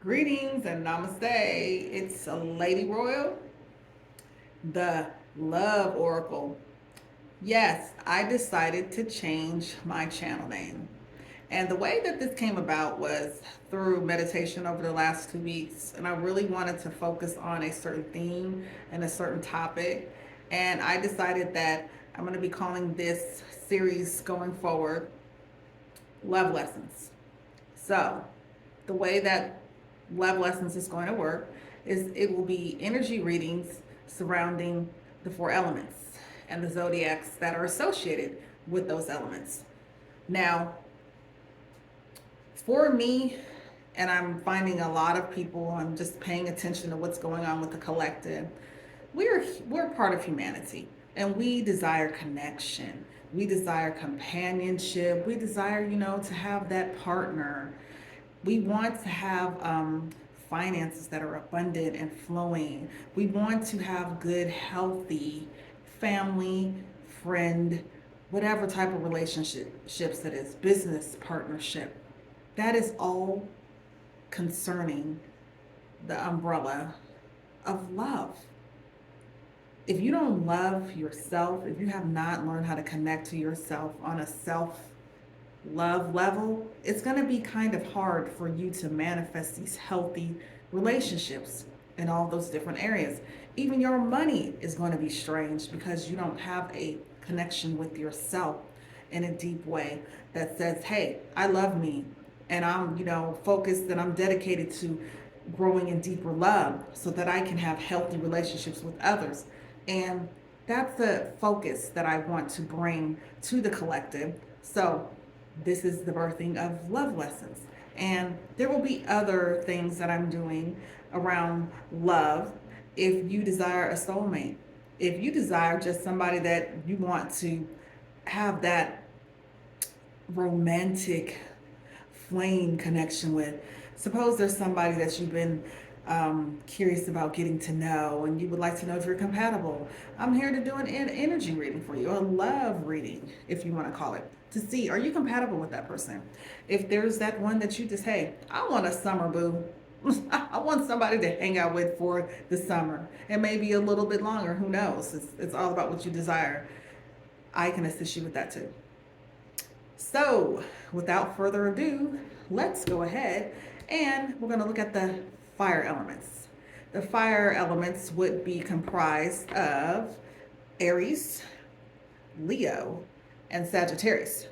Greetings and namaste. It's Lady Royal, the Love Oracle. Yes, I decided to change my channel name. And the way that this came about was through meditation over the last 2 weeks. And I really wanted to focus on a certain theme and a certain topic. And I decided that I'm going to be calling this series going forward Love Lessons. So, the way that Love Lessons is going to work is it will be energy readings surrounding the four elements and the zodiacs that are associated with those elements. Now, for me, and I'm finding a lot of people, I'm just paying attention to what's going on with the collective. We're part of humanity, and we desire connection. We desire companionship. We desire, to have that partner. We want to have finances that are abundant and flowing. We want to have good, healthy family, friend, whatever type of relationships it is, business partnership. That is all concerning the umbrella of love. If you don't love yourself, if you have not learned how to connect to yourself on a self love level, it's going to be kind of hard for you to manifest these healthy relationships in all those different areas. Even your money is going to be strange because you don't have a connection with yourself in a deep way that says, hey, I love me and I'm, focused and I'm dedicated to growing in deeper love so that I can have healthy relationships with others. And that's the focus that I want to bring to the collective. So this is the birthing of Love Lessons. And there will be other things that I'm doing around love. If you desire a soulmate, if you desire just somebody that you want to have that romantic flame connection with, suppose there's somebody that you've been curious about getting to know and you would like to know if you're compatible. I'm here to do an energy reading for you, a love reading, if you want to call it, to see are you compatible with that person. If there's that one that you just, hey, I want a summer boo. I want somebody to hang out with for the summer and maybe a little bit longer. Who knows? It's all about what you desire. I can assist you with that too. So, without further ado, let's go ahead and we're going to look at the fire elements. The fire elements would be comprised of Aries, Leo, and Sagittarius.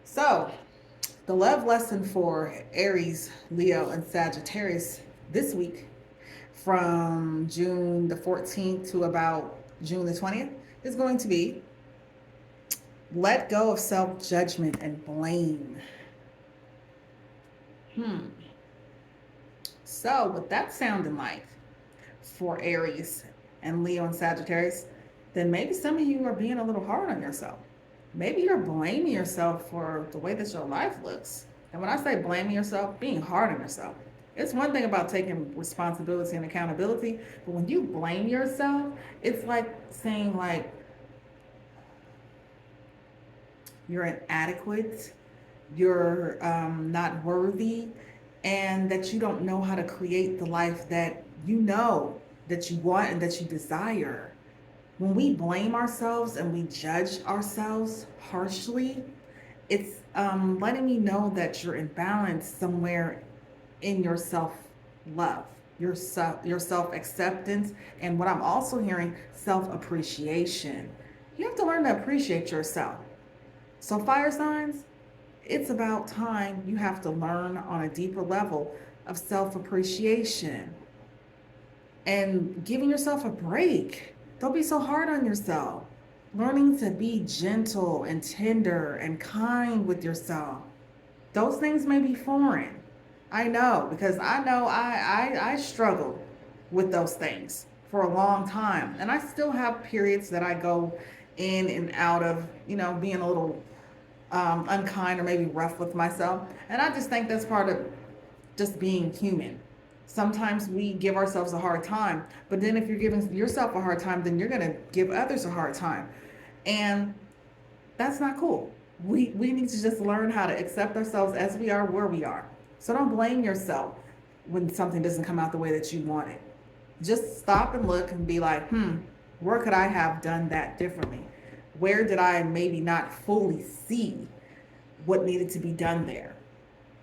So, the love lesson for Aries, Leo, and Sagittarius this week from June the 14th to about June the 20th is going to be let go of self-judgment and blame. So, with that sounding like for Aries and Leo and Sagittarius, then maybe some of you are being a little hard on yourself. Maybe you're blaming yourself for the way that your life looks. And when I say blaming yourself, being hard on yourself. It's one thing about taking responsibility and accountability, but when you blame yourself, it's like saying like you're inadequate, you're not worthy, and that you don't know how to create the life that you know that you want and that you desire. When we blame ourselves and we judge ourselves harshly, it's letting me know that you're imbalanced somewhere in your self love, your self acceptance, and what I'm also hearing, self appreciation. You have to learn to appreciate yourself. So, fire signs, it's about time you have to learn on a deeper level of self appreciation and giving yourself a break. Don't be so hard on yourself. Learning to be gentle and tender and kind with yourself. Those things may be foreign. I know because I know I struggled with those things for a long time. And I still have periods that I go in and out of, being a little unkind or maybe rough with myself. And I just think that's part of just being human. Sometimes we give ourselves a hard time, but then if you're giving yourself a hard time, then you're going to give others a hard time. And that's not cool. We need to just learn how to accept ourselves as we are where we are. So don't blame yourself when something doesn't come out the way that you want it. Just stop and look and be like, where could I have done that differently? Where did I maybe not fully see what needed to be done there?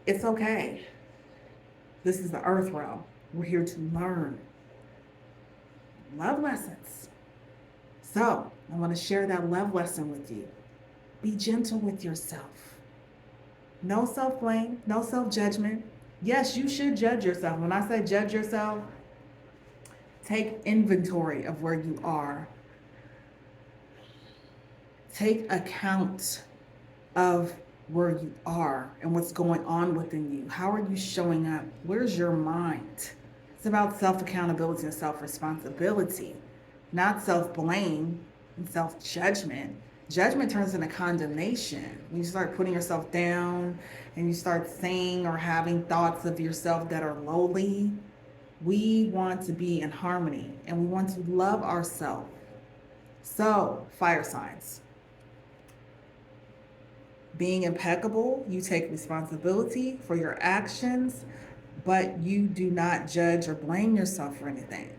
It's okay. This is the earth realm. We're here to learn love lessons. So I want to share that love lesson with you. Be gentle with yourself. No self-blame, no self-judgment. Yes, you should judge yourself. When I say judge yourself, take inventory of where you are. Take account of where you are and what's going on within you. How are you showing up? Where's your mind? It's about self-accountability and self-responsibility, not self-blame and self-judgment. Judgment turns into condemnation. When you start putting yourself down and you start saying or having thoughts of yourself that are lowly, we want to be in harmony and we want to love ourselves. So, fire signs. Being impeccable, you take responsibility for your actions, but you do not judge or blame yourself for anything.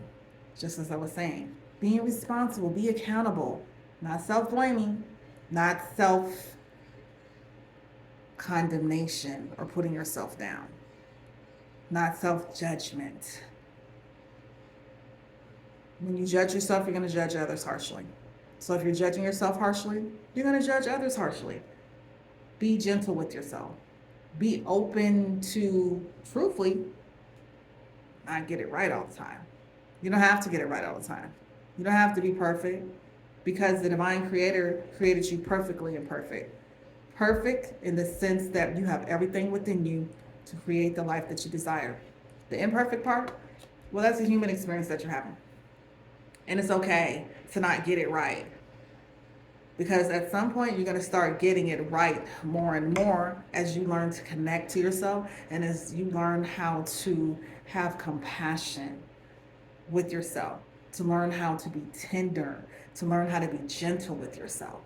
Just as I was saying, being responsible, be accountable, not self-blaming, not self-condemnation or putting yourself down, not self-judgment. When you judge yourself, you're going to judge others harshly. So if you're judging yourself harshly, you're going to judge others harshly. Be gentle with yourself. Be open to, truthfully, not get it right all the time. You don't have to get it right all the time. You don't have to be perfect because the divine creator created you perfectly imperfect. Perfect in the sense that you have everything within you to create the life that you desire. The imperfect part, well, that's a human experience that you're having. And it's okay to not get it right. Because at some point, you're going to start getting it right more and more as you learn to connect to yourself and as you learn how to have compassion with yourself, to learn how to be tender, to learn how to be gentle with yourself.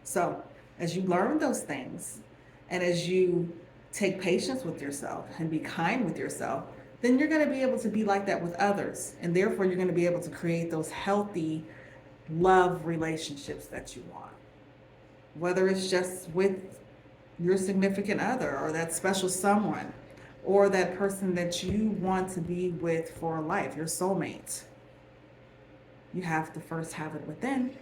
So as you learn those things and as you take patience with yourself and be kind with yourself, then you're going to be able to be like that with others. And therefore, you're going to be able to create those healthy love relationships that you want. Whether it's just with your significant other or that special someone or that person that you want to be with for life, your soulmate. You have to first have it within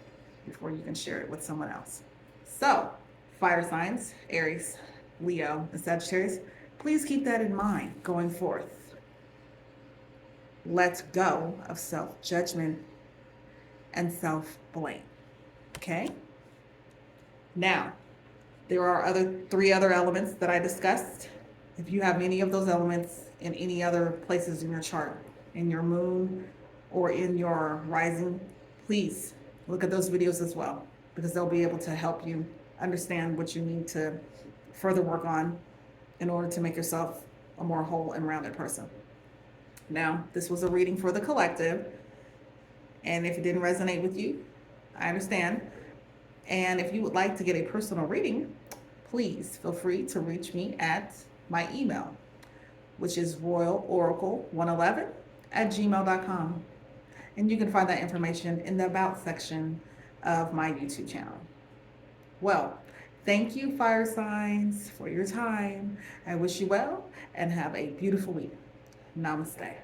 before you can share it with someone else. So, fire signs, Aries, Leo, and Sagittarius, please keep that in mind going forth. Let go of self-judgment and self-blame. Okay? Now, there are three other elements that I discussed. If you have any of those elements in any other places in your chart, in your moon or in your rising, please look at those videos as well, because they'll be able to help you understand what you need to further work on in order to make yourself a more whole and rounded person. Now, this was a reading for the collective, and if it didn't resonate with you, I understand. And if you would like to get a personal reading, please feel free to reach me at my email, which is royaloracle111@gmail.com. And you can find that information in the About section of my YouTube channel. Well, thank you, fire signs, for your time. I wish you well and have a beautiful week. Namaste.